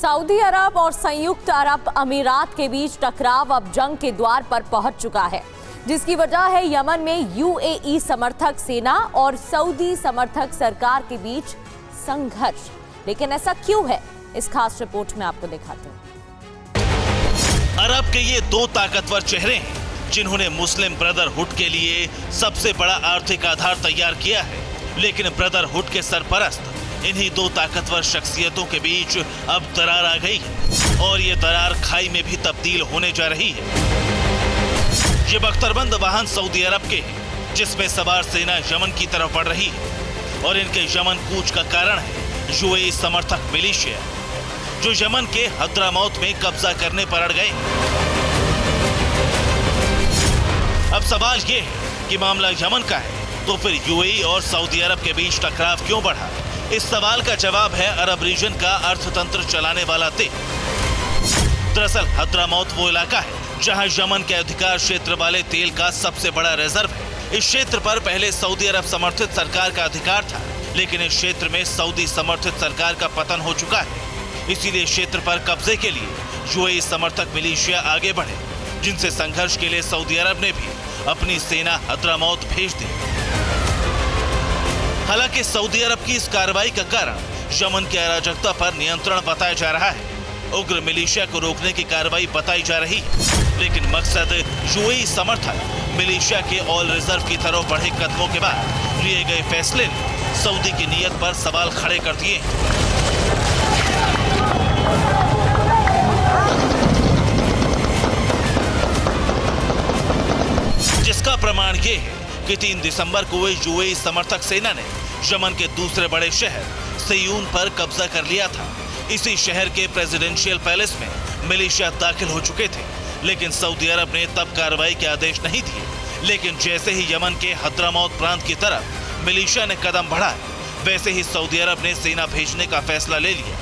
Saudi अरब और संयुक्त अरब अमीरात के बीच टकराव अब जंग के द्वार पर पहुंच चुका है, जिसकी वजह है यमन में यूएई समर्थक सेना और सऊदी समर्थक सरकार के बीच संघर्ष। लेकिन ऐसा क्यों है, इस खास रिपोर्ट में आपको दिखाते हैं। अरब के ये दो ताकतवर चेहरे हैं जिन्होंने मुस्लिम ब्रदरहुड के लिए सबसे बड़ा आर्थिक आधार तैयार किया है, लेकिन ब्रदरहुड के सरपरस्त इन्हीं दो ताकतवर शख्सियतों के बीच अब दरार आ गई है और ये दरार खाई में भी तब्दील होने जा रही है। ये बख्तरबंद वाहन सऊदी अरब के हैं, जिसमें सवार सेना यमन की तरफ बढ़ रही है और इनके यमन कूच का कारण है यूएई समर्थक मिलिशिया, जो यमन के हद्रामौत में कब्जा करने पर अड़ गए। अब सवाल ये है कि मामला यमन का है तो फिर यूएई और सऊदी अरब के बीच टकराव क्यों बढ़ा? इस सवाल का जवाब है अरब रीजन का अर्थतंत्र चलाने वाला तेल। दरअसल हद्रामौत वो इलाका है जहां यमन के अधिकार क्षेत्र वाले तेल का सबसे बड़ा रिजर्व है। इस क्षेत्र पर पहले सऊदी अरब समर्थित सरकार का अधिकार था, लेकिन इस क्षेत्र में सऊदी समर्थित सरकार का पतन हो चुका है। इसीलिए क्षेत्र पर कब्जे के लिए यूएई समर्थक मिलिशिया आगे बढ़े, जिनसे संघर्ष के लिए सऊदी अरब ने भी अपनी सेना हद्रामौत भेज दी। हालांकि सऊदी अरब की इस कार्रवाई का कारण यमन की अराजकता पर नियंत्रण बताया जा रहा है, उग्र मिलिशिया को रोकने की कार्रवाई बताई जा रही है, लेकिन मकसद यूएई समर्थक मिलिशिया के ऑल रिजर्व की तरफ बढ़े कदमों के बाद लिए गए फैसले ने सऊदी की नीयत पर सवाल खड़े कर दिए। जिसका प्रमाण ये है कि 3 दिसंबर को यूएई समर्थक सेना ने यमन के दूसरे बड़े शहर सेयून पर कब्जा कर लिया था। इसी शहर के प्रेसिडेंशियल पैलेस में मिलिशिया दाखिल हो चुके थे, लेकिन सऊदी अरब ने तब कार्रवाई के आदेश नहीं दिए। लेकिन जैसे ही यमन के हद्रामौत प्रांत की तरफ मिलिशिया ने कदम बढ़ाए, वैसे ही सऊदी अरब ने सेना भेजने का फैसला ले लिया।